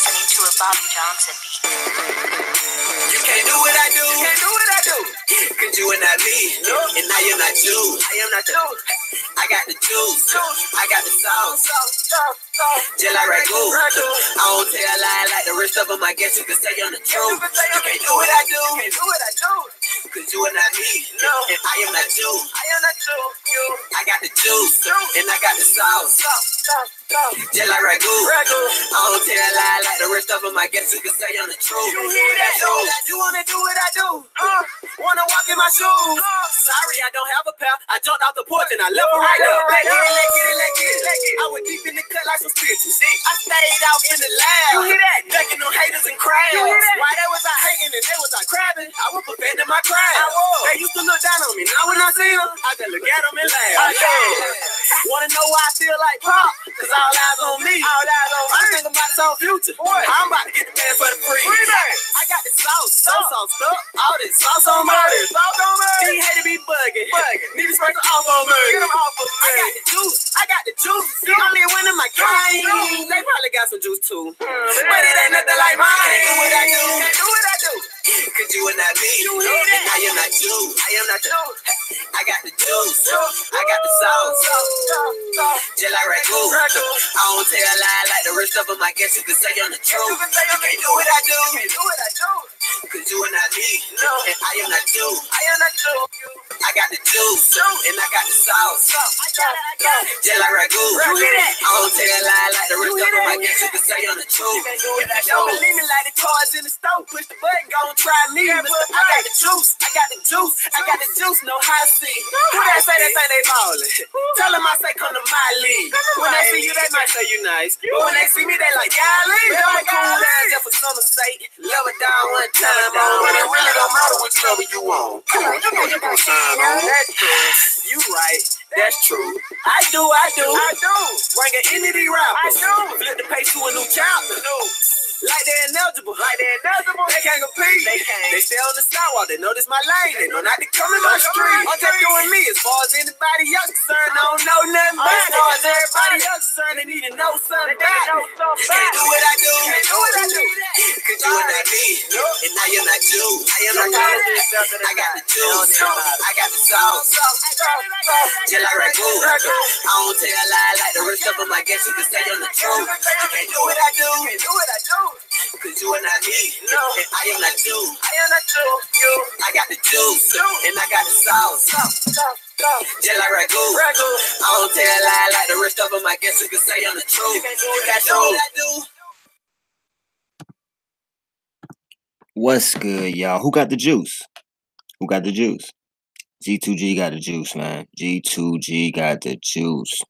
listening to a Bobby Johnson beat. You can't do what I do. You can't do what I do. Cause you are not me. No. And now you're not you. I am not you. I got the juice. I got the sauce. Just like ragu. I don't tell a lie like the rest of them. I guess you can say I'm the truth. You can't do what I do. You can't do what I do. Cause you are not me. No. And I am not you. I am not you. I got the juice. And I got the sauce. Just like ragu. I don't tell a lie like the rest of them. I guess you can say I'm the truth. You hear that? You wanna do what I do? Wanna walk in my shoes? Sorry, I don't have a pair. I jumped off the porch and I left her right up. Let's get it. I was deep in the cut like some stitches. I stayed out in the lab. You hear that? Ducking them haters and crabs. Why they was out hating and they was out crabbing? I was perfecting my craft. They used to look down on me. Now when I see them, I just look at them and laugh. Wanna know why I feel like pop? Cause all eyes on me. I'm thinking about some future. I'm about to get the man for the free. I got the sauce up. All this sauce on murder. He hate to be bugging. Need to sprinkle off on murder. I got the juice. You only win in my game. They probably got some juice too. But it ain't nothing like mine. Can't do what I do. Cause you are not me. And I am not you. I am not you. I got the juice. I got the sauce. Just like ragu. I don't tell a lie like the rest of them. I guess you can say I'm the truth. You can't do what I do. Cause you are not me. And I am not you. I am not you. I got the juice. And I got the sauce. Just like ragu. I don't tell a lie like the rest of them. I guess you can say I'm the truth. Don't believe me like the cars in the stove. Push the button, gon' try me. I got the juice. I got the juice. No high C. Who that say they ballin'? Tell them I say come to my league. When they see you, they might say you nice. But when they see me, they like, golly. I'm a cool ass just for summer's sake. Love it down one time. But it really don't matter which level you on. Come on, you know you gon' sign on. That's true. You right. That's true. I do. Bring an entity rappers. Flip the page to a new chapter. Like they're ineligible. They can't compete. They stay on the sidewalk. They know this my lane. They know not to come in my street. I'm just doing me. As far as anybody else concerned, I don't know nothing about it. As far as everybody else concerned, they need to know something about it. You can't do what I do. Cause you are not me. And now you're not you. I am not you. I got the juice. I got the sauce. Just like ragu. I don't tell a lie like the rest of them. I guess you can say I'm the truth. You can't do what I do. Cause you are not me. And I am not you. I got the juice. And I got the sauce. Just like ragu. I don't tell a lie like the rest of them. I guess you can say I'm the truth. That's all I do. What's good, y'all? Who got the juice? G2G got the juice, man. G2G got the juice.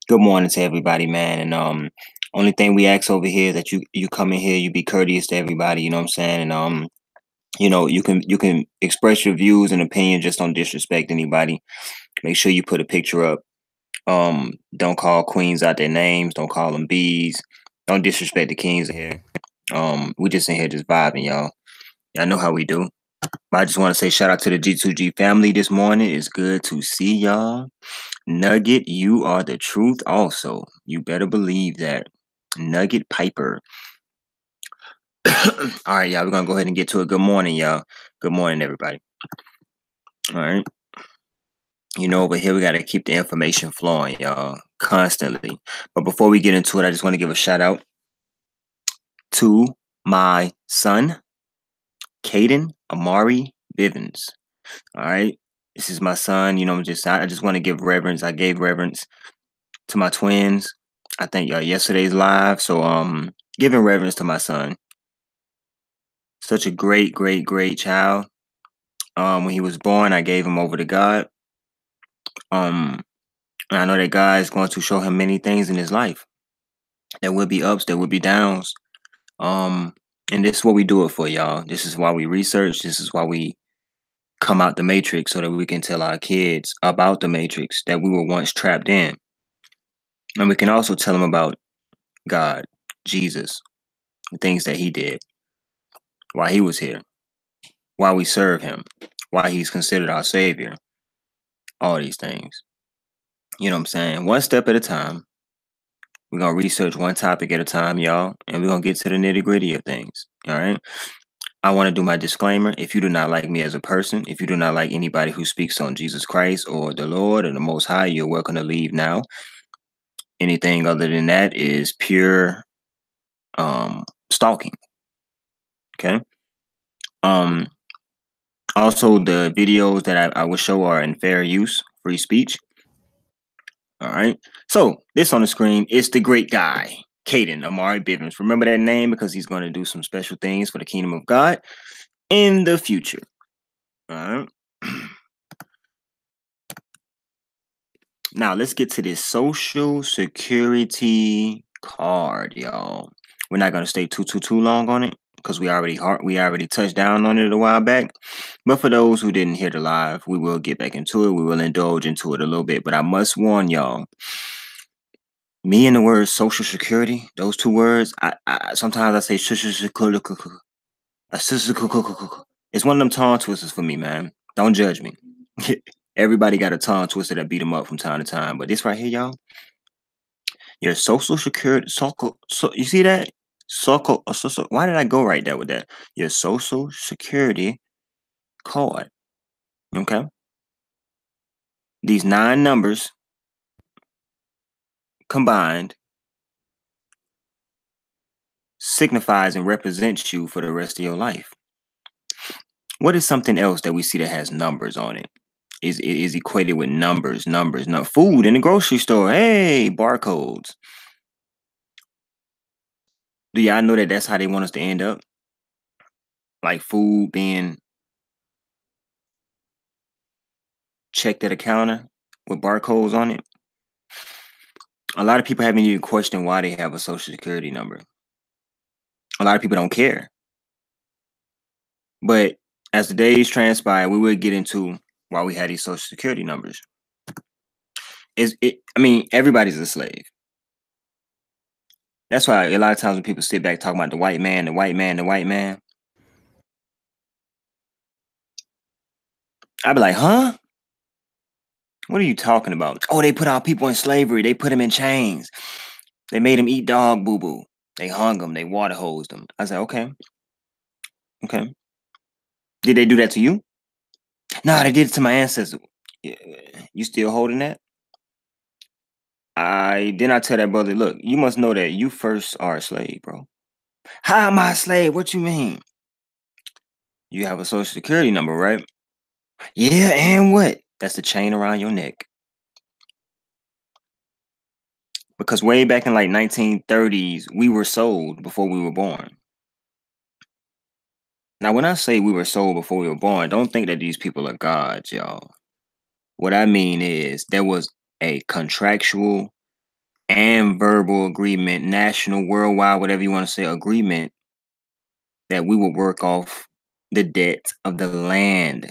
Good morning to everybody, man. And only thing we ask over here is that you come in here, you be courteous to everybody, you know what I'm saying? And you know, you can express your views and opinions, just don't disrespect anybody. Make sure you put a picture up. Don't call queens out their names, don't call them bees. Don't disrespect the kings in here. We just in here just vibing, y'all. Y'all know how we do. But I just want to say shout out to the G2G family this morning. It's good to see y'all. Nugget, you are the truth also. You better believe that. Nugget Piper. All right, y'all. We're going to go ahead and get to it. Good morning, y'all. Good morning, everybody. All right. You know, over here, we got to keep the information flowing, y'all, constantly. But before we get into it, I just want to give a shout out to my son, Caden Amari Bivens. All right. This is my son. You know, I just want to give reverence. I gave reverence to my twins. I think yesterday's live. So giving reverence to my son. Such a great child. When he was born, I gave him over to God. And I know that God is going to show him many things in his life. There will be ups, there will be downs. And this is what we do it for, y'all. This is why we research. This is why we come out the matrix, so that we can tell our kids about the matrix that we were once trapped in. And we can also tell them about God, Jesus, the things that he did, why he was here, why we serve him, why he's considered our savior, all these things. You know what I'm saying? One step at a time. We're going to research one topic at a time, y'all, and we're going to get to the nitty-gritty of things, all right? I want to do my disclaimer. If you do not like me as a person, if you do not like anybody who speaks on Jesus Christ or the Lord or the Most High, you're welcome to leave now. Anything other than that is pure stalking, okay? Also, the videos that I will show are in fair use, free speech. All right. So this on the screen is the great guy, Caden Amari Bivens. Remember that name because he's going to do some special things for the kingdom of God in the future. All right. Now let's get to this social security card, y'all. We're not going to stay too long on it because we already touched down on it a while back. But for those who didn't hear the live, we will get back into it. We will indulge into it a little bit. But I must warn y'all, me and the word social security, those two words, I sometimes I say it's one of them tongue twisters for me, man. Don't judge me. Everybody got a tongue twister that beat them up from time to time. But this right here, y'all, your social security, you see that? Why did I go right there with that? Your social security card. Okay. These 9 numbers combined signifies and represents you for the rest of your life. What is something else that we see that has numbers on it? Is equated with numbers. Food in the grocery store. Hey, barcodes. Do y'all know that that's how they want us to end up? Like food being checked at a counter with barcodes on it. A lot of people haven't even questioned why they have a social security number. A lot of people don't care. But as the days transpire, we will get into why we had these social security numbers. I mean, everybody's a slave. That's why a lot of times when people sit back talking about the white man, I'd be like, huh? What are you talking about? Oh, they put our people in slavery. They put them in chains. They made them eat dog boo-boo. They hung them. They water hosed them. I said, okay. Okay. Did they do that to you? No, they did it to my ancestors. You still holding that? Then I tell that brother, look, you must know that you first are a slave, bro. How am I a slave? What you mean? You have a social security number, right? Yeah, and what? That's the chain around your neck. Because way back in like 1930s, we were sold before we were born. Now, when I say we were sold before we were born, don't think that these people are gods, y'all. What I mean is there was a contractual and verbal agreement, national, worldwide, whatever you want to say, agreement that we would work off the debt of the land.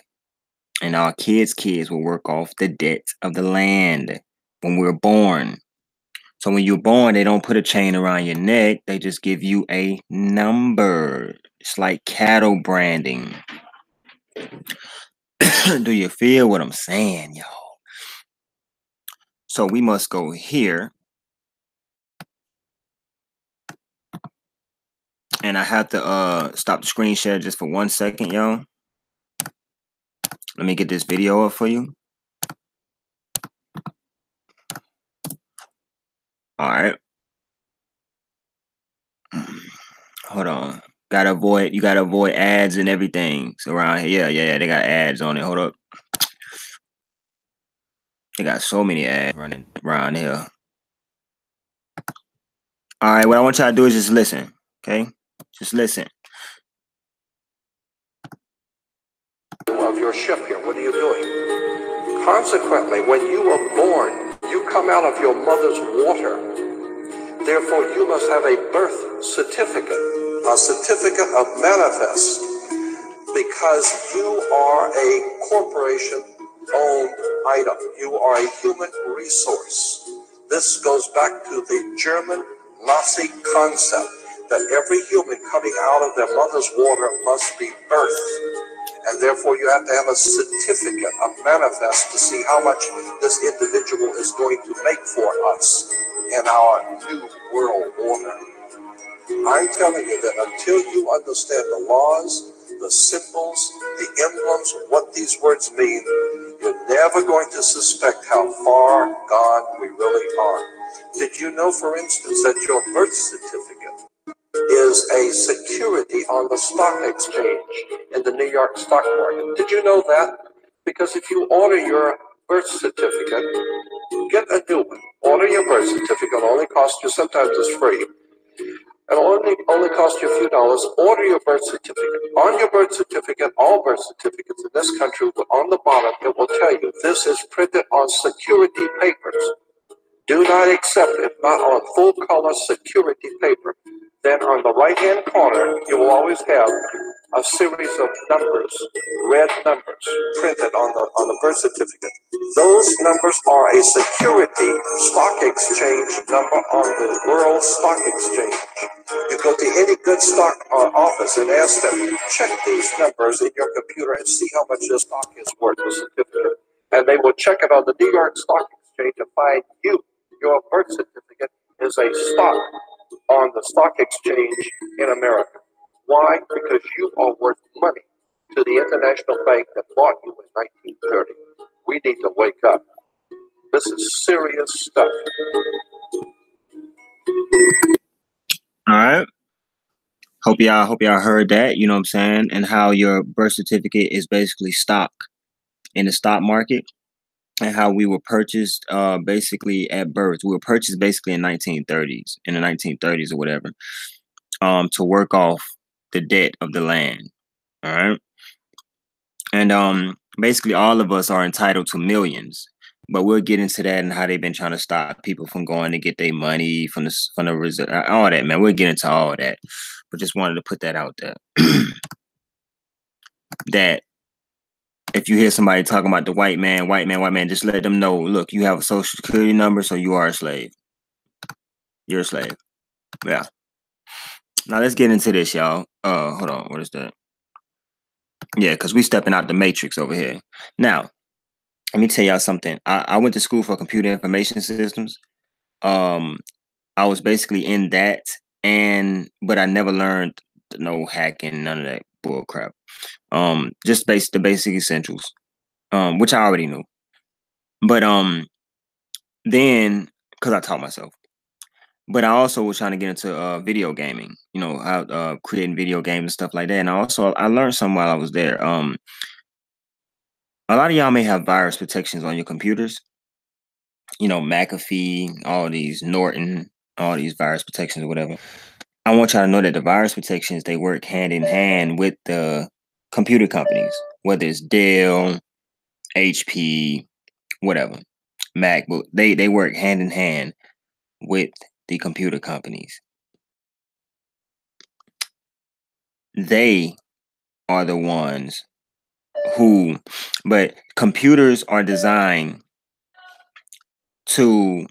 And our kids' will work off the debt of the land when we're born. So when you're born, they don't put a chain around your neck. They just give you a number. It's like cattle branding. Do you feel what I'm saying, y'all? So we must go here. And I have to stop the screen share just for 1 second, y'all. Let me get this video up for you. All right. Hold on. You gotta avoid ads and everything. So around here, yeah, they got ads on it. Hold up. They got so many ads running around here. All right, what I want y'all to do is just listen, okay? Just listen. Of your ship here, what are you doing? Consequently, when you are born, you come out of your mother's water. Therefore, you must have a birth certificate, a certificate of manifest, because you are a corporation-owned item. You are a human resource. This goes back to the German Nazi concept that every human coming out of their mother's water must be birthed. And therefore, you have to have a certificate, a manifest, to see how much this individual is going to make for us. in our new world order. I'm telling you that until you understand the laws, the symbols, the emblems, what these words mean, you're never going to suspect how far gone we really are. Did you know, for instance, that your birth certificate is a security on the stock exchange in the New York stock market? Did you know that? Because if you order your birth certificate, get a new one. Order your birth certificate, only costs you, sometimes it's free. It'll only cost you a few dollars. Order your birth certificate. On your birth certificate, all birth certificates in this country, on the bottom, it will tell you this is printed on security papers. Do not accept it, not on full color security paper. Then on the right-hand corner, you will always have a series of numbers, red numbers, printed on the birth certificate. Those numbers are a security stock exchange number on the World Stock Exchange. You go to any good stock office and ask them, check these numbers in your computer and see how much your stock is worth, the certificate. And they will check it on the New York Stock Exchange to find your birth certificate is a stock on the stock exchange in America. Why? Because you are worth money to the international bank that bought you in 1930. We need to wake up. This is serious stuff. All right. Hope y'all heard that, you know what I'm saying, and how your birth certificate is basically stock in the stock market, and how we were purchased basically at birth. We were purchased basically in the 1930s or whatever, to work off the debt of the land. All right. And basically all of us are entitled to millions. But we'll get into that and how they've been trying to stop people from going to get their money from the reserve, all that, man. We'll get into all that. But just wanted to put that out there. That if you hear somebody talking about the white man, just let them know, look, you have a social security number, so you are a slave. You're a slave. Yeah. Now let's get into this, y'all. Hold on, what is that? Yeah, because we stepping out the matrix over here. Now, let me tell y'all something. I went to school for computer information systems. I was basically in that, but I never learned no hacking, none of that bull crap. Just the basic essentials, which I already knew. But then, because I taught myself. But I also was trying to get into video gaming, you know, how creating video games and stuff like that. And I learned something while I was there. A lot of y'all may have virus protections on your computers. You know, McAfee, all these Norton, all these virus protections or whatever. I want y'all to know that the virus protections, they work hand in hand with the computer companies, whether it's Dell, HP, whatever, MacBook. They work hand in hand with the computer companies. They are the ones but computers are designed to,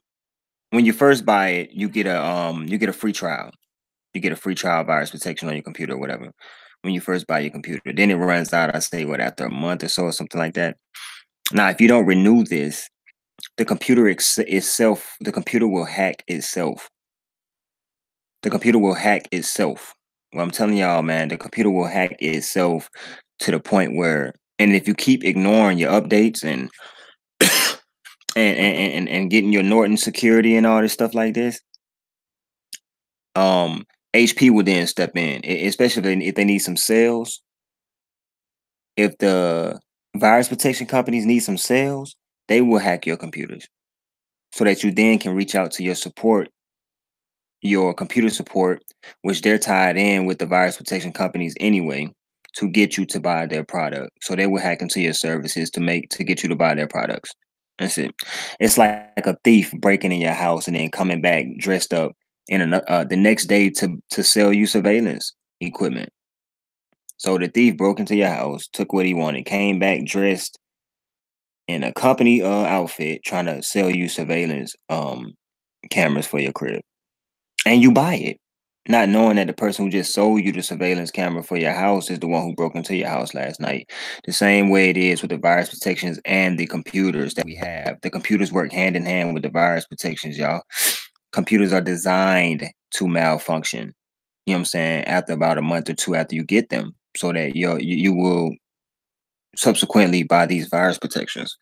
when you first buy it, you get a free trial. You get a free trial virus protection on your computer or whatever when you first buy your computer. Then it runs out, I say, after a month or so or something like that. Now, if you don't renew this, the computer itself, the computer will hack itself. The computer will hack itself. Well, I'm telling y'all, man, the computer will hack itself to the point where, and if you keep ignoring your updates and and getting your Norton security and all this stuff like this, HP will then step in, especially if they need some sales. If the virus protection companies need some sales, they will hack your computers so that you then can reach out to your support, your computer support, which they're tied in with the virus protection companies anyway, to get you to buy their product. So they will hack into your services to get you to buy their products. That's it. It's like a thief breaking in your house and then coming back dressed up in the next day to sell you surveillance equipment. So the thief broke into your house, took what he wanted, came back dressed in a company outfit, trying to sell you surveillance cameras for your crib. And you buy it, not knowing that the person who just sold you the surveillance camera for your house is the one who broke into your house last night. The same way it is with the virus protections and the computers that we have. The computers work hand in hand with the virus protections, y'all. computers are designed to malfunction. You know what I'm saying? After about a month or two after you get them, so that you will subsequently buy these virus protections.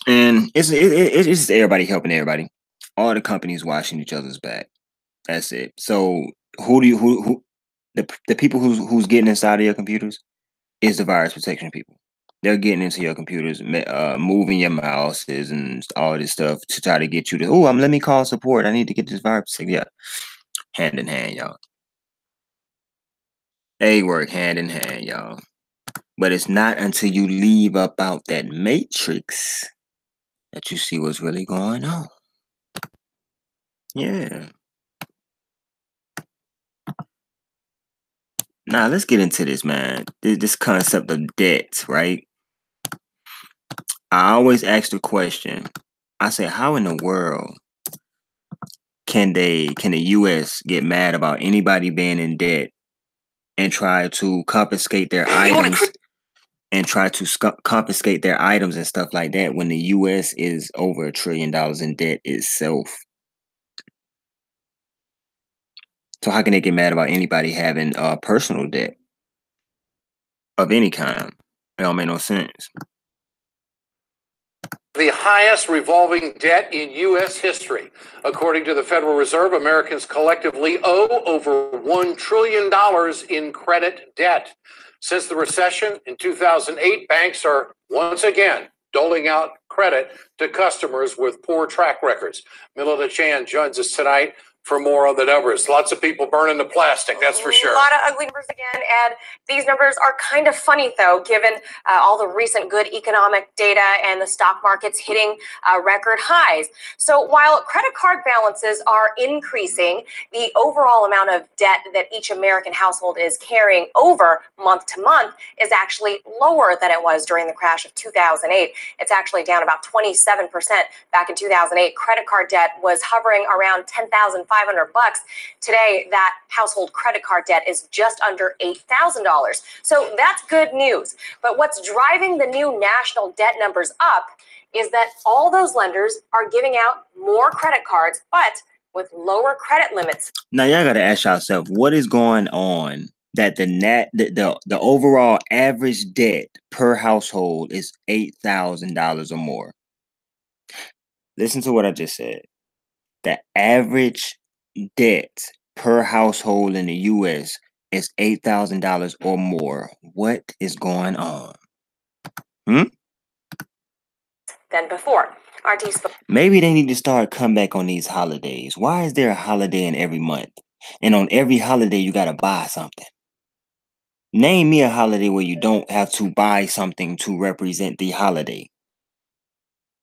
And it's just everybody helping everybody. All the companies washing each other's back. That's it. So who the people who's getting inside of your computers is the virus protection people. They're getting into your computers, moving your mouses and all this stuff to try to get you to, let me call support. I need to get this virus protected. Yeah, hand in hand, y'all. They work hand in hand, y'all. But it's not until you leave up out that matrix that you see what's really going on. Yeah. Now, let's get into this, man. This concept of debt, right? I always ask the question. I say, how in the world can the U.S. get mad about anybody being in debt and try to confiscate their items and stuff like that when the U.S. is over $1 trillion in debt itself? So how can they get mad about anybody having personal debt of any kind? It don't make no sense. The highest revolving debt in U.S. history. According to the Federal Reserve, Americans collectively owe over $1 trillion in credit debt. Since the recession in 2008, banks are once again doling out credit to customers with poor track records. Milada Chan joins us tonight for more on the numbers. Lots of people burning the plastic, that's for sure. A lot of ugly numbers again, and these numbers are kind of funny, though, given all the recent good economic data and the stock markets hitting record highs. So while credit card balances are increasing, the overall amount of debt that each American household is carrying over month to month is actually lower than it was during the crash of 2008. It's actually down about 27% back in 2008. Credit card debt was hovering around $10,500. Today, that household credit card debt is just under $8,000. So that's good news. But what's driving the new national debt numbers up is that all those lenders are giving out more credit cards, but with lower credit limits. Now, y'all got to ask yourself, what is going on that the overall average debt per household is $8,000 or more? Listen to what I just said. The average debt per household in the U.S. is $8,000 or more. What is going on? Than before. Maybe they need to start come back on these holidays. Why is there a holiday in every month? And on every holiday, you got to buy something. Name me a holiday where you don't have to buy something to represent the holiday.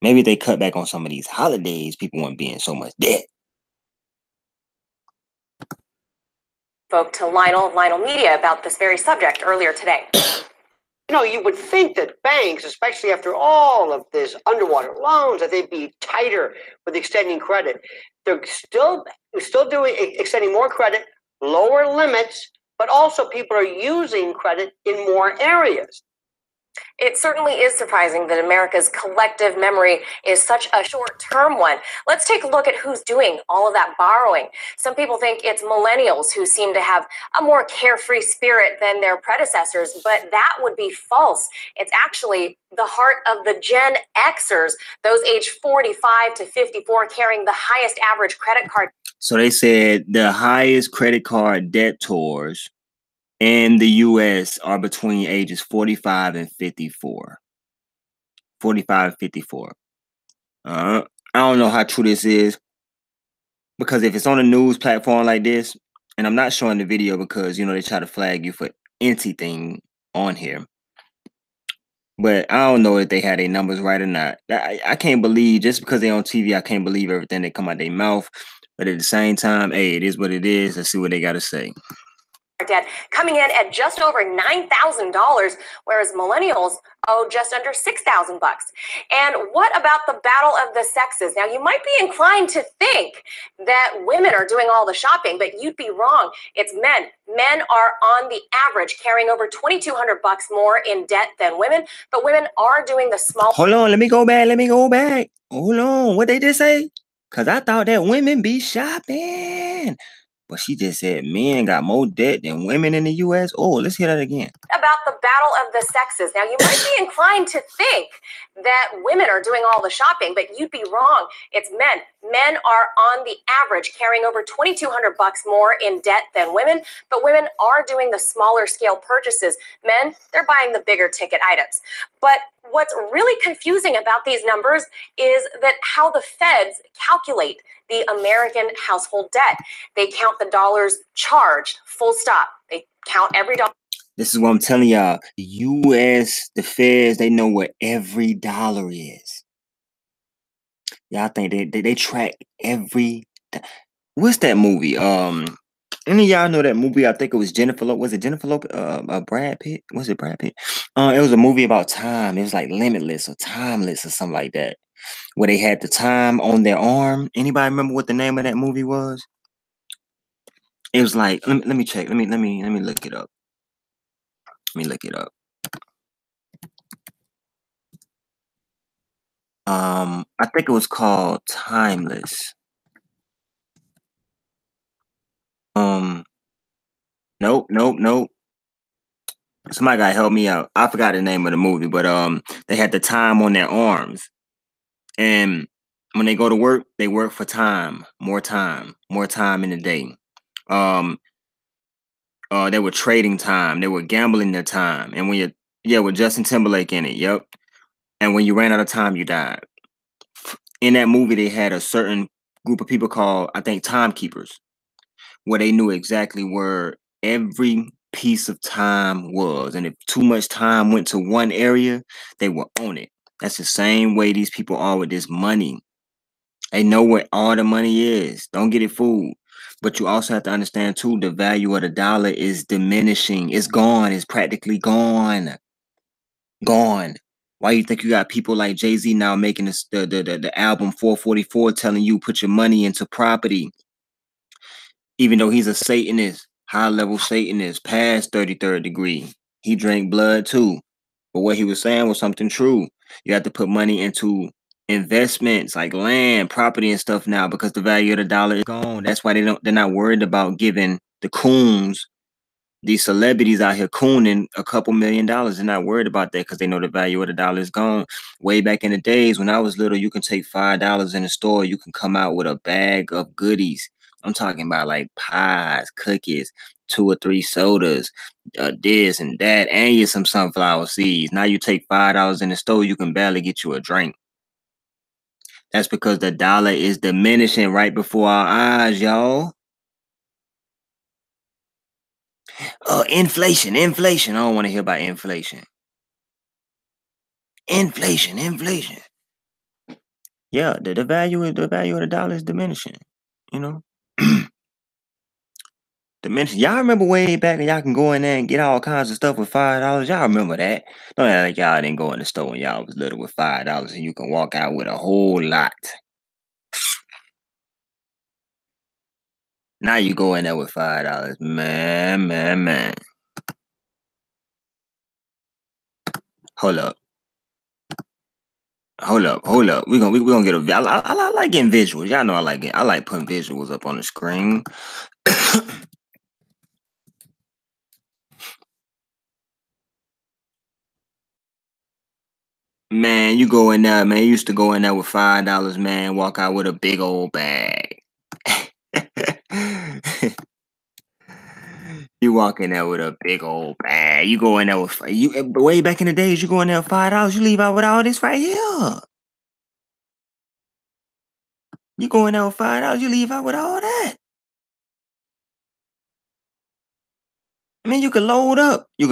Maybe they cut back on some of these holidays. People won't be in so much debt. Spoke to Lionel Media about this very subject earlier today. You know, you would think that banks, especially after all of this underwater loans, that they'd be tighter with extending credit. They're still extending more credit, lower limits, but also people are using credit in more areas. It certainly is surprising that America's collective memory is such a short-term one. Let's take a look at who's doing all of that borrowing. Some people think it's millennials who seem to have a more carefree spirit than their predecessors, but that would be false. It's actually the heart of the Gen Xers, those aged 45 to 54, carrying the highest average credit card. So they said the highest credit card debtors in the U.S. are between ages 45 and 54. 45 and 54. I don't know how true this is, because if it's on a news platform like this, and I'm not showing the video because, you know, they try to flag you for anything on here. But I don't know if they had their numbers right or not. I can't believe, just because they're on TV, I can't believe everything that come out their mouth. But at the same time, hey, it is what it is. Let's see what they got to say. Debt coming in at just over $9,000, whereas millennials owe just under $6,000. And what about the battle of the sexes? Now, you might be inclined to think that women are doing all the shopping, but you'd be wrong. It's men. Men are on the average carrying over $2,200 more in debt than women, but women are doing the small. Hold on, let me go back. Hold on, what they just say? Cause I thought that women be shopping. But she just said men got more debt than women in the US. Oh, let's hear that again. About the battle of the sexes. Now, you might be inclined to think that women are doing all the shopping, but you'd be wrong. It's men. Men are on the average carrying over $2,200 more in debt than women, but women are doing the smaller scale purchases. Men, they're buying the bigger ticket items. But what's really confusing about these numbers is that how the feds calculate the American household debt. They count the dollars charged, full stop. They count every dollar. This is what I'm telling y'all. The US, the feds, they know where every dollar is. Y'all think they track every. What's that movie? Any of y'all know that movie? I think it was Jennifer. Was it Jennifer Lopez? Brad Pitt? Was it Brad Pitt? It was a movie about time. It was like Limitless or Timeless or something like that, where they had the time on their arm. Anybody remember what the name of that movie was? It was like let me check. Let me look it up. Let me look it up. I think it was called Timeless. Nope. Somebody gotta help me out. I forgot the name of the movie, but they had the time on their arms. And when they go to work, they work for time, more time in the day. They were trading time, they were gambling their time. And when with Justin Timberlake in it, yep. And when you ran out of time, you died. In that movie, they had a certain group of people called, I think, timekeepers, where they knew exactly where every piece of time was. And if too much time went to one area, they were on it. That's the same way these people are with this money. They know where all the money is. Don't get it fooled. But you also have to understand, too, the value of the dollar is diminishing. It's gone. It's practically gone. Gone. Why you think you got people like Jay-Z now making the album 444 telling you put your money into property? Even though he's a Satanist, high-level Satanist, past 33rd degree. He drank blood, too. But what he was saying was something true. You have to put money into investments like land, property, and stuff now because the value of the dollar is gone. That's why they're not worried about giving the coons, these celebrities out here cooning a couple $1 million. They're not worried about that because they know the value of the dollar is gone. Way back in the days when I was little, you can take $5 in the store, you can come out with a bag of goodies. I'm talking about like pies, cookies, 2 or 3 sodas, this and that, and you some sunflower seeds. Now you take $5 in the store, you can barely get you a drink. That's because the dollar is diminishing right before our eyes, y'all. Inflation. I don't want to hear about inflation. Inflation. Yeah, the value of the dollar is diminishing. You know, diminishing. Y'all remember way back, and y'all can go in there and get all kinds of stuff with $5. Y'all remember that? Don't act like y'all didn't go in the store when y'all was little with $5, and you can walk out with a whole lot. Now you go in there with $5, man. Hold up. We gonna get a. I like getting visuals. Y'all know I like putting visuals up on the screen. Man, you go in there, man. You used to go in there with $5, man. Walk out with a big old bag. You walk in there with a big old bag. You go in there with way back in the days. You go in there with $5. You leave out with all this right here. You go in there with $5. You leave out with all that. I mean, you can load up. You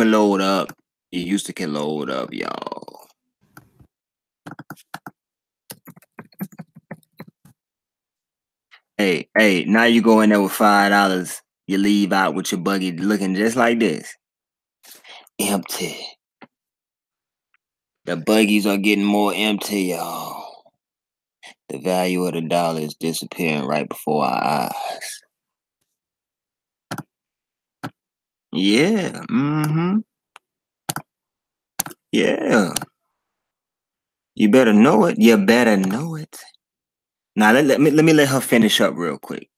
used to can load up, y'all. Hey, now you go in there with $5. You leave out with your buggy looking just like this. Empty. The buggies are getting more empty, y'all. The value of the dollar is disappearing right before our eyes. Yeah. Yeah. You better know it. Now let me let her finish up real quick.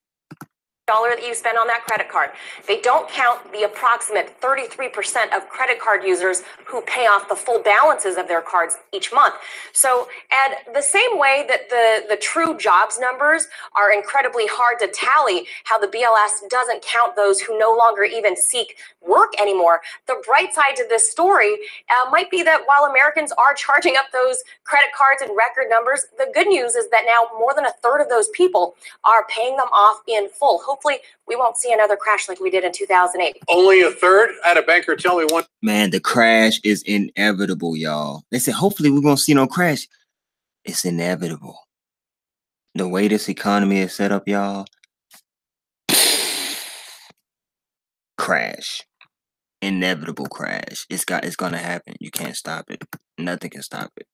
Dollar that you spend on that credit card. They don't count the approximate 33% of credit card users who pay off the full balances of their cards each month. So, Ed, the same way that the true jobs numbers are incredibly hard to tally, how the BLS doesn't count those who no longer even seek work anymore, the bright side to this story might be that while Americans are charging up those credit cards in record numbers, the good news is that now more than a third of those people are paying them off in full. Hopefully, we won't see another crash like we did in 2008. Only a third? I had a banker tell me one. Man, the crash is inevitable, y'all. They said, hopefully we won't see no crash. It's inevitable. The way this economy is set up, y'all. Crash. Inevitable crash. It's gonna happen. You can't stop it. Nothing can stop it.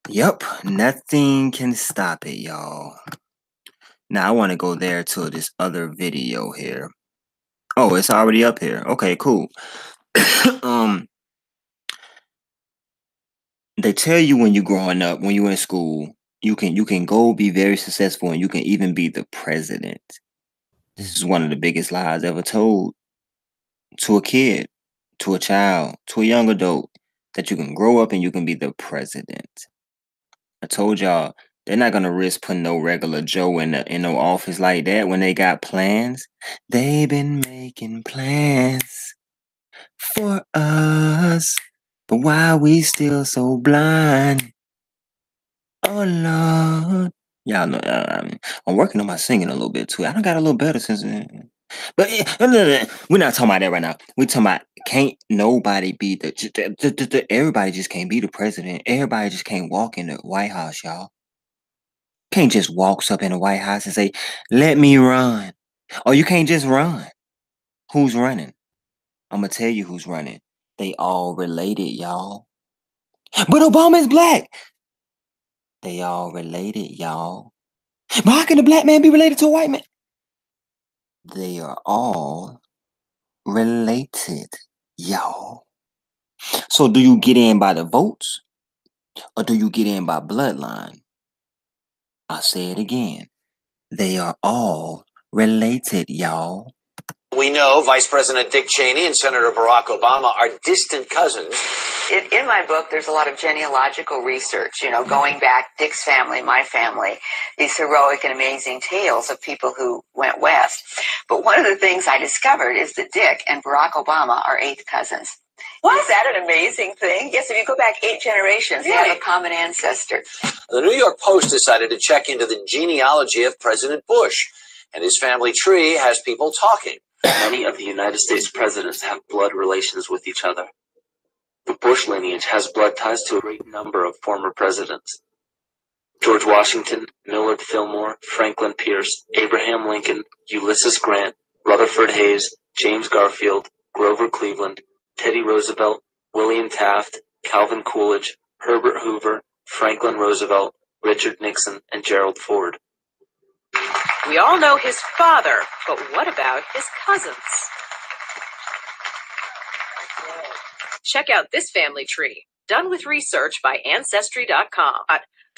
Yup, nothing can stop it, y'all. Now I want to go there to this other video here. Oh, it's already up here. Okay, cool. They tell you when you're growing up, when you're in school, you can go be very successful and you can even be the president. This is one of the biggest lies ever told to a kid, to a child, to a young adult, that you can grow up and you can be the president. I told y'all, they're not gonna risk putting no regular Joe in no office like that when they got plans. They've been making plans for us, but why we still so blind? Oh Lord, y'all know I'm working on my singing a little bit too. I done got a little better since then. But we're not talking about that right now. We're talking about can't nobody be everybody just can't be the president. Everybody just can't walk in the White House, y'all. Can't just walk up in the White House and say, let me run. Or you can't just run. Who's running? I'm going to tell you who's running. They all related, y'all. But Obama's black. They all related, y'all. But how can a black man be related to a white man? They are all related, y'all. So do you get in by the votes? Or do you get in by bloodline? I'll say it again. They are all related, y'all. We know Vice President Dick Cheney and Senator Barack Obama are distant cousins. In my book, there's a lot of genealogical research, going back, Dick's family, my family, these heroic and amazing tales of people who went west. But one of the things I discovered is that Dick and Barack Obama are 8th cousins. What? Is that an amazing thing? Yes, if you go back 8 generations, they have a common ancestor. The New York Post decided to check into the genealogy of President Bush, and his family tree has people talking. Many of the United States presidents have blood relations with each other. The Bush lineage has blood ties to a great number of former presidents. George Washington, Millard Fillmore, Franklin Pierce, Abraham Lincoln, Ulysses Grant, Rutherford Hayes, James Garfield, Grover Cleveland, Teddy Roosevelt, William Taft, Calvin Coolidge, Herbert Hoover, Franklin Roosevelt, Richard Nixon, and Gerald Ford. We all know his father, but what about his cousins? Check out this family tree, done with research by Ancestry.com.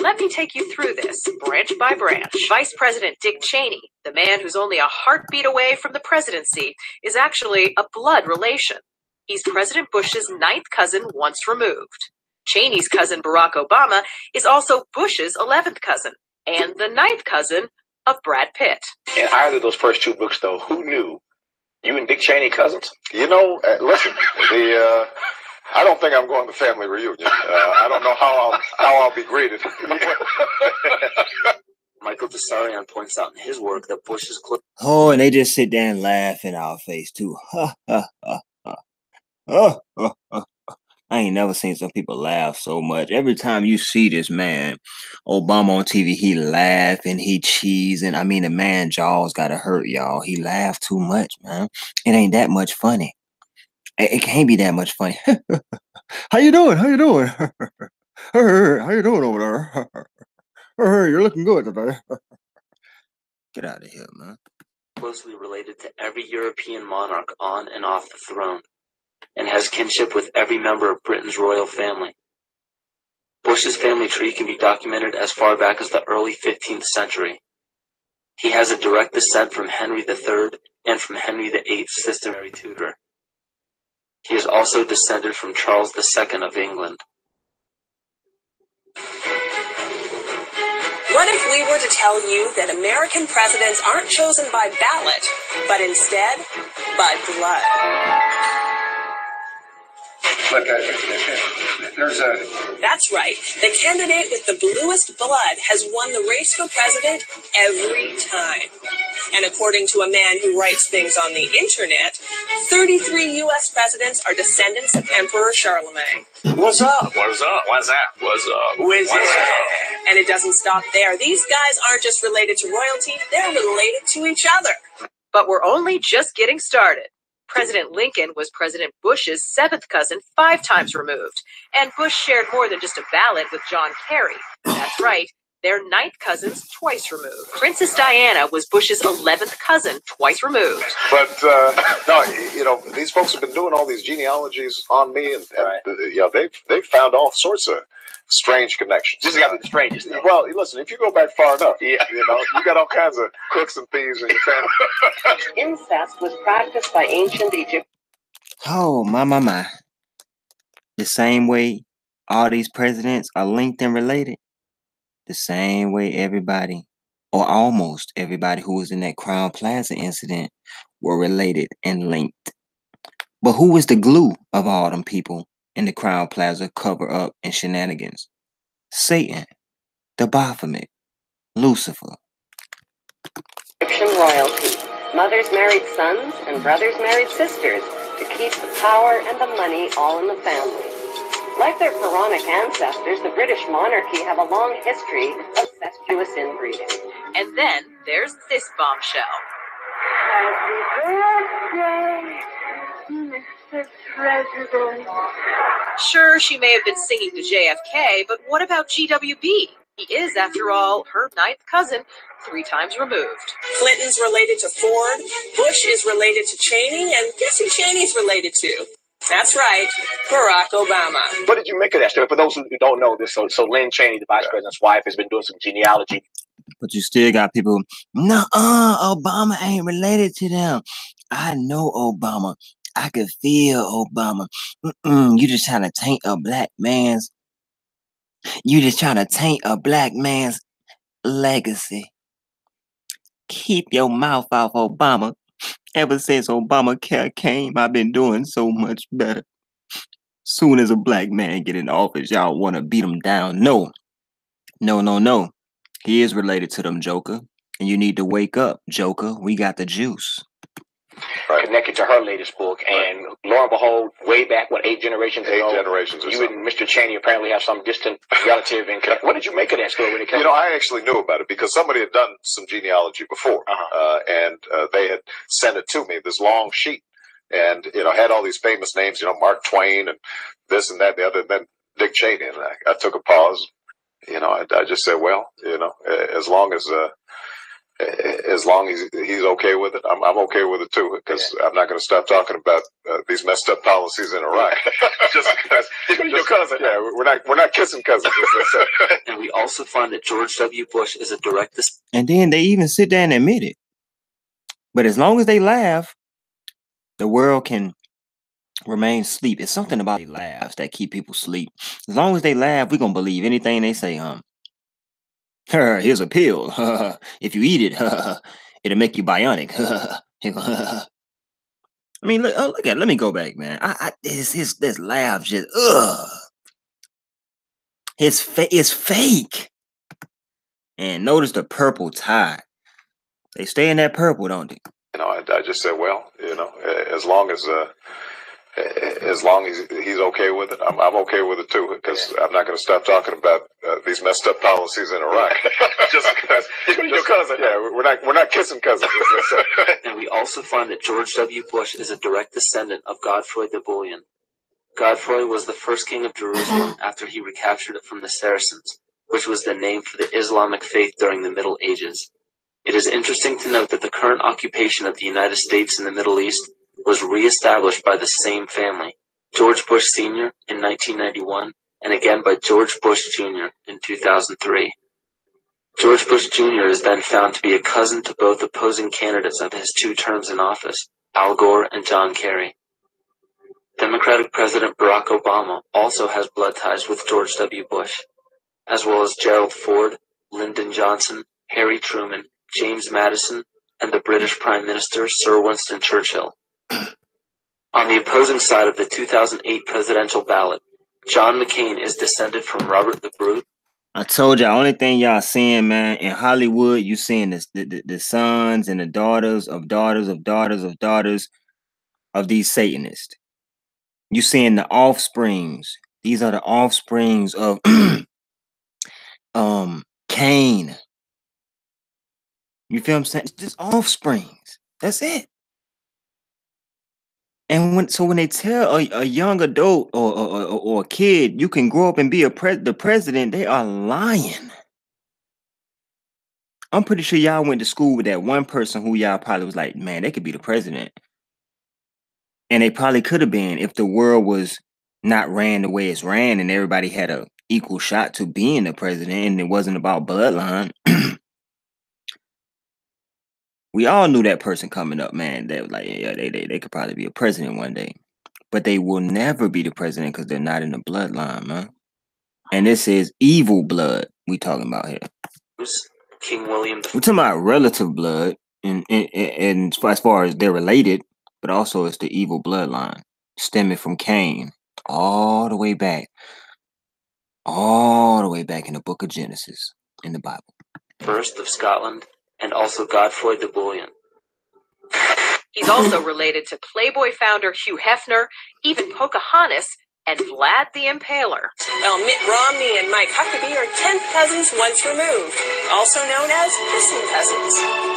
Let me take you through this, branch by branch. Vice President Dick Cheney, the man who's only a heartbeat away from the presidency, is actually a blood relation. He's President Bush's 9th cousin once removed. Cheney's cousin Barack Obama is also Bush's 11th cousin, and the 9th cousin of Brad Pitt. In either of those first 2 books, though, who knew you and Dick Cheney cousins? Listen, I don't think I'm going to family reunion. I don't know how I'll be greeted. Michael Desarian points out in his work that Bush's Oh, and they just sit there and laugh in our face too. I ain't never seen some people laugh so much. Every time you see this man, Obama on TV, he laugh and he cheesing. I mean, the man jaws gotta hurt, y'all. He laughed too much, man. It ain't that much funny. It can't be that much funny. How you doing? How you doing? How you doing over there? You're looking good today. Get out of here, man. Closely related to every European monarch on and off the throne, and has kinship with every member of Britain's royal family. Bush's family tree can be documented as far back as the early 15th century. He has a direct descent from Henry III and from Henry VIII's sister Mary Tudor. He is also descended from Charles II of England. What if we were to tell you that American presidents aren't chosen by ballot, but instead by blood? Look, That's right. The candidate with the bluest blood has won the race for president every time. And according to a man who writes things on the internet, 33 U.S. presidents are descendants of Emperor Charlemagne. What's up? What's up? What's up? What's up? Who is it? And it doesn't stop there. These guys aren't just related to royalty, they're related to each other. But we're only just getting started. President Lincoln was President Bush's 7th cousin 5 times removed. And Bush shared more than just a ballot with John Kerry. That's right, they're 9th cousins twice removed. Princess Diana was Bush's 11th cousin twice removed. But, no, you know, these folks have been doing all these genealogies on me, and you know, they've found all sorts of strange connections. This has got to be the strangest thing. Well, listen, if you go back far enough, you know, you got all kinds of crooks and thieves in your family. Incest was practiced by ancient Egypt. Oh, my. The same way all these presidents are linked and related, the same way everybody, or almost everybody who was in that Crown Plaza incident were related and linked. But who was the glue of all them people in the Crown Plaza cover-up and shenanigans? Satan, the Baphomet, Lucifer. Egyptian royalty. Mothers married sons and brothers married sisters to keep the power and the money all in the family. Like their pharaonic ancestors, the British monarchy have a long history of incestuous inbreeding. And then there's this bombshell. Happy birthday, Mr. President. Sure, she may have been singing to JFK, but what about GWB? He is, after all, her 9th cousin, 3 times removed. Clinton's related to Ford, Bush is related to Cheney, and guess who Cheney's related to? That's right, Barack Obama. What did you make of that story? For those who don't know this, so Lynn Cheney, the vice president's wife, has been doing some genealogy. But you still got people, Obama ain't related to them. I know Obama. I could feel Obama. You just trying to taint a black man's. You just trying to taint a black man's legacy. Keep your mouth off Obama. Ever since Obamacare came, I've been doing so much better. Soon as a black man get in office, y'all want to beat him down. No. He is related to them, Joker. And you need to wake up, Joker. We got the juice. Connected to her latest book, and lo and behold, way back, 8 generations ago? 8 generations or you something. and Mr. Cheney apparently have some distant relative in Kentucky. What did you make of that story when it came? You know, I actually knew about it because somebody had done some genealogy before, and they had sent it to me, this long sheet, and, you know, had all these famous names, you know, Mark Twain and this and that, the other, and then Dick Cheney, and I took a pause. You know, I just said, well, you know, as long as he's okay with it, I'm okay with it too, because I'm not going to stop talking about these messed up policies in Iraq. just because, your cousin. Yeah, we're not kissing cousins. And we also find that George W. Bush is a direct descendant. And then they even sit there and admit it. But as long as they laugh, the world can remain asleep. It's something about they laughs that keep people asleep. As long as they laugh, we're going to believe anything they say, Here's a pill. If you eat it, it'll make you bionic. I mean, look at. Let me go back, man. This laugh just It's fake. And notice the purple tie. They stay in that purple, don't they? You know, I just said, well, you know, as long as he's okay with it, I'm okay with it too, because I'm not going to stop talking about these messed up policies in Iraq. just because your cousin. Yeah, we're not kissing cousins. And we also find that George W. Bush is a direct descendant of Godfrey the Bullion. Godfrey was the first king of Jerusalem after he recaptured it from the Saracens, which was the name for the Islamic faith during the Middle Ages. It is interesting to note that the current occupation of the United States in the Middle East was re-established by the same family, George Bush Sr. in 1991 and again by George Bush Jr. in 2003. George Bush Jr. is then found to be a cousin to both opposing candidates of his 2 terms in office, Al Gore and John Kerry. Democratic President Barack Obama also has blood ties with George W. Bush, as well as Gerald Ford, Lyndon Johnson, Harry Truman, James Madison, and the British Prime Minister Sir Winston Churchill. On the opposing side of the 2008 presidential ballot, John McCain is descended from Robert the Bruce. I told y'all, only thing y'all seeing, man, in Hollywood, you seeing this, the sons and the daughters of these Satanists. You seeing the offsprings. These are the offsprings of Cain. You feel what I'm saying? It's just offsprings. That's it. And when they tell a young adult or a kid you can grow up and be the president, they are lying. I'm pretty sure y'all went to school with that one person who y'all probably was like, man, they could be the president. And they probably could have been if the world was not ran the way it's ran and everybody had a equal shot to being the president and it wasn't about bloodline. We all knew that person coming up, man. They were like, yeah, they could probably be a president one day. But they will never be the president because they're not in the bloodline, man. And this is evil blood we talking about here. King William. We're talking about relative blood, and as far as they're related, but also it's the evil bloodline stemming from Cain all the way back in the book of Genesis in the Bible. First of Scotland, and also Godfrey the Bullion. He's also related to Playboy founder Hugh Hefner, even Pocahontas, and Vlad the Impaler. Well, Mitt Romney and Mike Huckabee are 10th cousins once removed, also known as kissing cousins.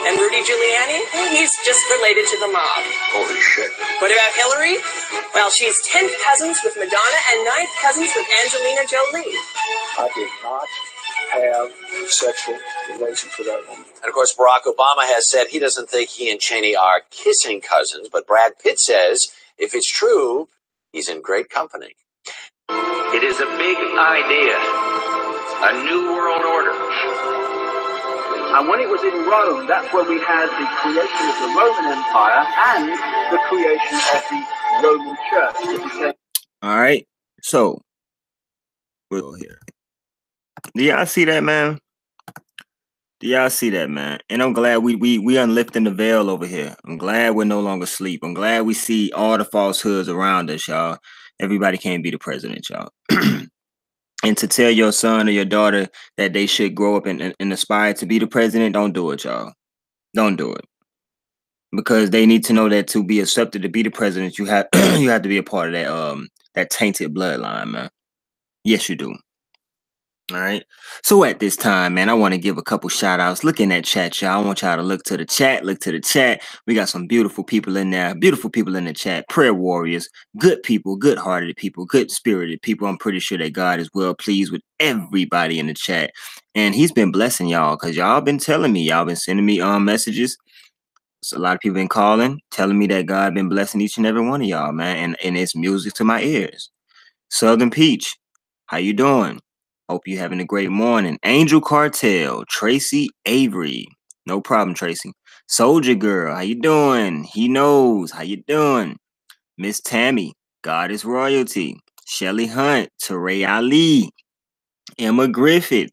And Rudy Giuliani, well, he's just related to the mob. Holy shit. What about Hillary? Well, she's 10th cousins with Madonna and 9th cousins with Angelina Jolie. I did not have sexual relations with that woman. And of course, Barack Obama has said he doesn't think he and Cheney are kissing cousins, but Brad Pitt says if it's true, he's in great company. It is a big idea, a new world order. And when it was in Rome, that's when we had the creation of the Roman Empire and the creation of the Roman Church. All right, so we'll go here. Do y'all see that, man? Do y'all see that, man? And I'm glad we unlifting the veil over here. I'm glad we're no longer asleep. I'm glad we see all the falsehoods around us, y'all. Everybody can't be the president, y'all. And to tell your son or your daughter that they should grow up and aspire to be the president, don't do it, y'all. Don't do it. Because they need to know that to be accepted to be the president, you have you have to be a part of that tainted bloodline, man. Yes, you do. All right. So at this time, man, I want to give a couple shout outs. Look in that chat, y'all. I want y'all to look to the chat. Look to the chat. We got some beautiful people in there. Beautiful people in the chat. Prayer warriors. Good people. Good hearted people. Good spirited people. I'm pretty sure that God is well pleased with everybody in the chat. And he's been blessing y'all because y'all been telling me. Y'all been sending me messages. So a lot of people been calling, telling me that God been blessing each and every one of y'all, man. And it's music to my ears. Southern Peach. How you doing? Hope you having a great morning. Angel Cartel, Tracy Avery. No problem, Tracy. Soldier Girl, how you doing? He knows. How you doing? Miss Tammy, God is Royalty. Shelly Hunt, Teray Ali. Emma Griffith.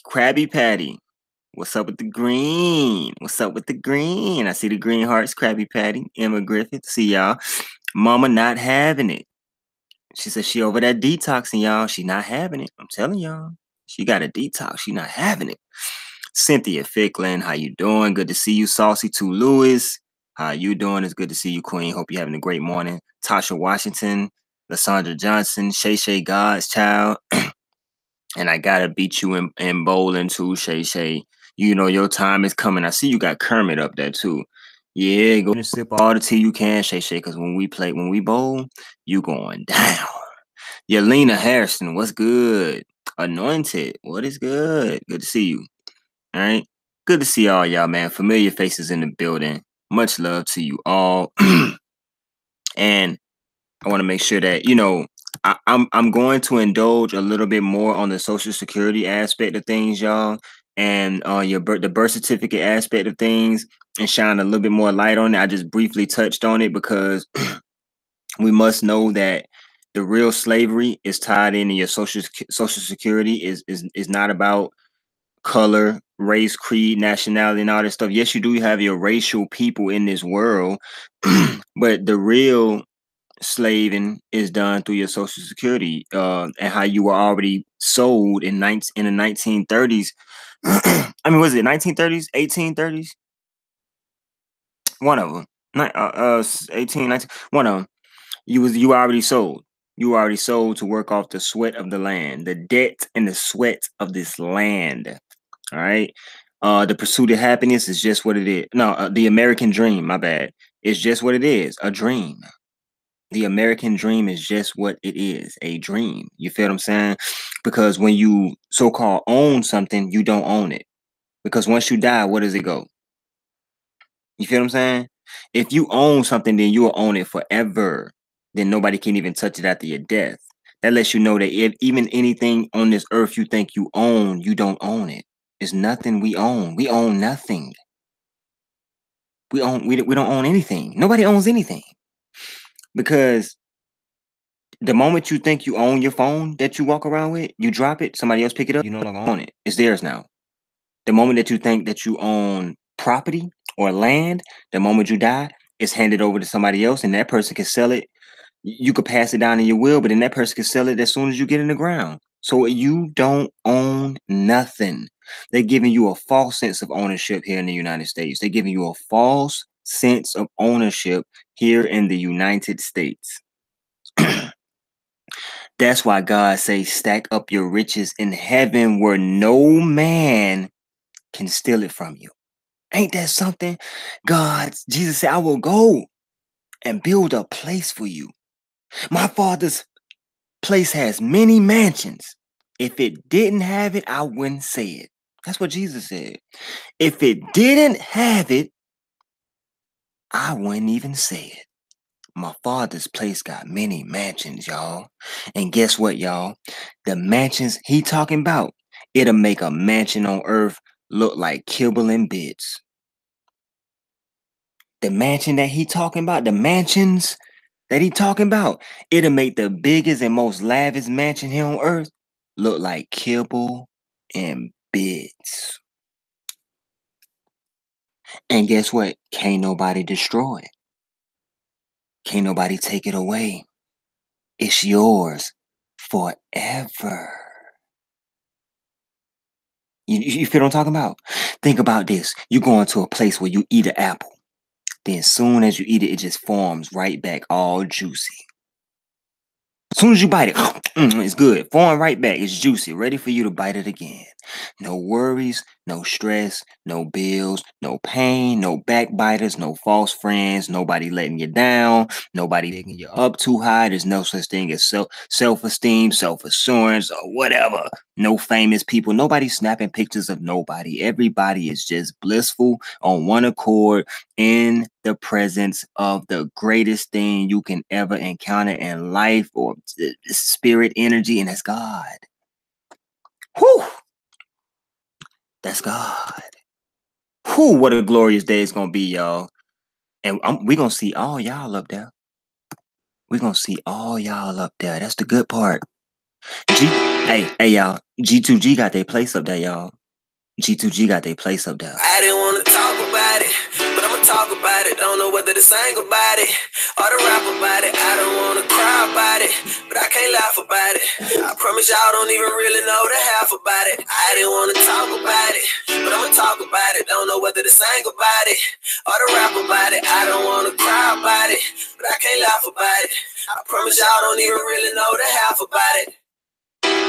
Krabby Patty. What's up with the green? What's up with the green? I see the green hearts, Krabby Patty. Emma Griffith, see y'all. Mama not having it. She said she over that detoxing, y'all. She not having it. I'm telling y'all. She got a detox. She not having it. Cynthia Ficklin, how you doing? Good to see you. Saucy 2 Lewis, how you doing? It's good to see you, Queen. Hope you're having a great morning. Tasha Washington, Lysandra Johnson, Shay Shay God's Child. And I gotta beat you in bowling too, Shay Shay. You know your time is coming. I see you got Kermit up there too. Yeah, go and sip all the tea you can, Shay Shay, because when we bowl, you going down. Yelena Harrison, what's good? Anointed, what is good? Good to see you. All right. Good to see all y'all, man. Familiar faces in the building. Much love to you all. And I want to make sure that, you know, I'm going to indulge a little bit more on the Social Security aspect of things, y'all, and the birth certificate aspect of things, and shine a little bit more light on it. I just briefly touched on it because we must know that the real slavery is tied into your Social Security is not about color, race, creed, nationality, and all that stuff. Yes, you do have your racial people in this world, but the real slaving is done through your Social Security, and how you were already sold in the 1930s. I mean, was it 1930s, 1830s? One of them, 18, 19, one of them. You were already sold. You were already sold to work off the sweat of the land, the debt and the sweat of this land. All right. The pursuit of happiness is just what it is. No, the American dream, my bad. It's just what it is, a dream. The American dream is just what it is, a dream. You feel what I'm saying? Because when you so-called own something, you don't own it. Because once you die, where does it go? You feel what I'm saying? If you own something, then you will own it forever. Then nobody can even touch it after your death. That lets you know that if even anything on this earth you think you own, you don't own it. It's nothing we own. We own nothing. We don't own anything. Nobody owns anything. Because the moment you think you own your phone that you walk around with, you drop it, somebody else pick it up, you no longer own it. It's theirs now. The moment that you think that you own property or land, the moment you die, it's handed over to somebody else, and that person can sell it. You could pass it down in your will, but then that person can sell it as soon as you get in the ground. So you don't own nothing. They're giving you a false sense of ownership here in the United States. They're giving you a false sense of ownership here in the United States. That's why God says, stack up your riches in heaven where no man can steal it from you. Ain't that something? Jesus said, I will go and build a place for you. My Father's place has many mansions. If it didn't have it, I wouldn't say it. That's what Jesus said. If it didn't have it, I wouldn't even say it. My Father's place got many mansions, y'all. And guess what, y'all? The mansions he talking about, it'll make a mansion on earth look like kibble and bits. The mansion that he talking about, the mansions that he talking about, it'll make the biggest and most lavish mansion here on earth look like kibble and bits. And guess what? Can't nobody destroy it. Can't nobody take it away. It's yours forever. You feel what I'm talking about? Think about this. You go into a place where you eat an apple. Then as soon as you eat it, it just forms right back all juicy. As soon as you bite it, it's good. Form right back. It's juicy. Ready for you to bite it again. No worries, no stress, no bills, no pain, no backbiters, no false friends, nobody letting you down, nobody making you up too high. There's no such thing as self-esteem, self-assurance, or whatever. No famous people. Nobody snapping pictures of nobody. Everybody is just blissful on one accord in the presence of the greatest thing you can ever encounter in life, or spirit energy, and that's God. Whew! That's God. Whew, what a glorious day it's gonna be, y'all. And we're gonna see all y'all up there. We're gonna see all y'all up there. That's the good part. Hey, y'all. G2G got their place up there, y'all. G2G got their place up there. I didn't want to talk about it, but I'ma talk about it. Don't know whether to sing about it or to rap about it. I don't want to cry about it, but I can't laugh about it. I promise y'all don't even really know the half about it. I didn't want to talk about it, but I'ma talk about it. Don't know whether to sing about it or to rap about it. I don't want to cry about it, but I can't laugh about it. I promise y'all don't even really know the half about it.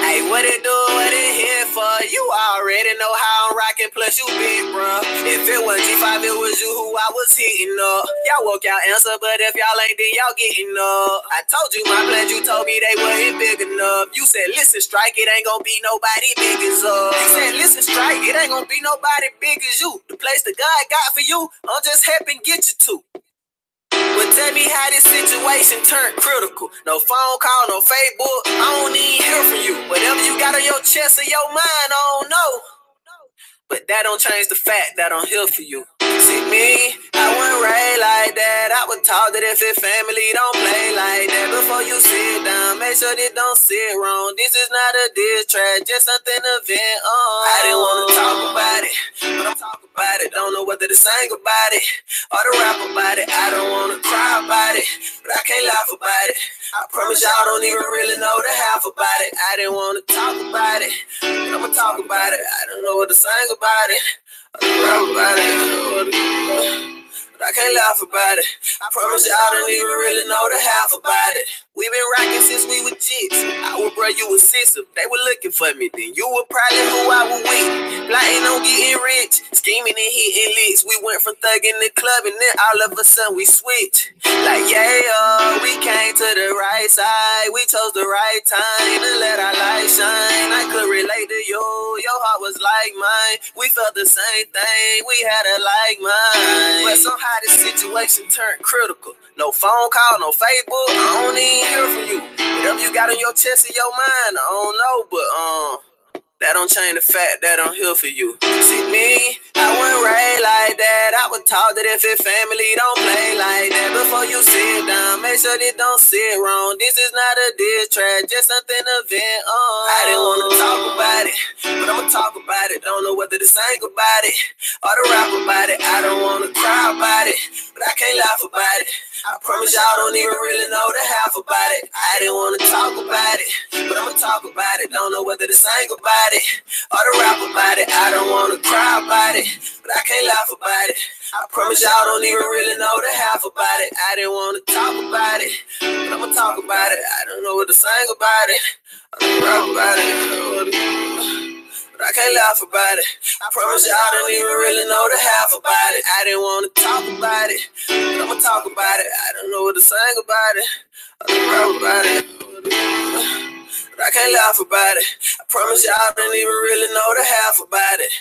Hey, what it do, what it here for? You already know how I'm rocking, plus you big, bro. If it was G5, it was you who I was hitting up. Y'all woke y'all answer, but if y'all ain't, then y'all getting up. I told you my plans, you told me they wasn't big enough. You said, listen, strike, it ain't gonna be nobody big as us. You said, listen, strike, it ain't gonna be nobody big as you. The place that God got for you, I'm just helping get you to. But tell me how this situation turned critical. No phone call, no Facebook. I don't even hear from you. Whatever you got on your chest or your mind, I don't know. But that don't change the fact that I'm here for you. See me, I wasn't raised like that. I was taught that if your family don't play like that. Before you sit down, make sure they don't sit wrong. This is not a diss track, just something to vent on. I didn't want to talk about it, but I'm talking about it. Don't know whether to sing about it or to rap about it. I don't want to cry about it, but I can't laugh about it. I promise y'all don't even really know the half about it. I didn't want to talk about it, but I'ma talk about it. I don't know what to sing about it. I rap about it, I don't know what to do, but I can't laugh about it. I promise y'all don't even really know the half about it. We been rocking since we were chicks. I would bro, you was sister. They were looking for me, then you were probably who I was with. Plotting on getting rich, scheming and hitting licks. We went from thugging the club and then all of a sudden we switched. Like yeah, we came to the right side. We chose the right time to let our light shine. I could relate to you, your heart was like mine. We felt the same thing, we had a like mind. But somehow this situation turned critical. No phone call, no Facebook, I don't even hear from you. Whatever you got on your chest or your mind, I don't know, but that don't change the fact that I'm here for you. See me, I wasn't raised like that. I was taught that if your family don't play like that. Before you sit down, make sure they don't sit wrong. This is not a diss track, just something to vent on. I didn't want to talk about it, but I'ma talk about it. Don't know whether to sing about it or to rap about it. I don't want to cry about it, but I can't laugh about it. I promise y'all don't even really know the half about it. I didn't want to talk about it, but I'ma talk about it. Don't know whether to sing about it or to rap about it. I don't want to cry about it, but I can't laugh about it. I promise y'all don't even really know the half about it. I didn't want to talk about it, but I'ma talk about it. I don't know what to sing about it or to rap about it. I don't know what to do, but I can't laugh about it. I promise y'all don't even really know the half about it. I didn't want to talk about it, but I'ma talk about it. I don't know what to sing about it or to rap about it. But I can't laugh about it. I promise y'all don't even really know the half about it.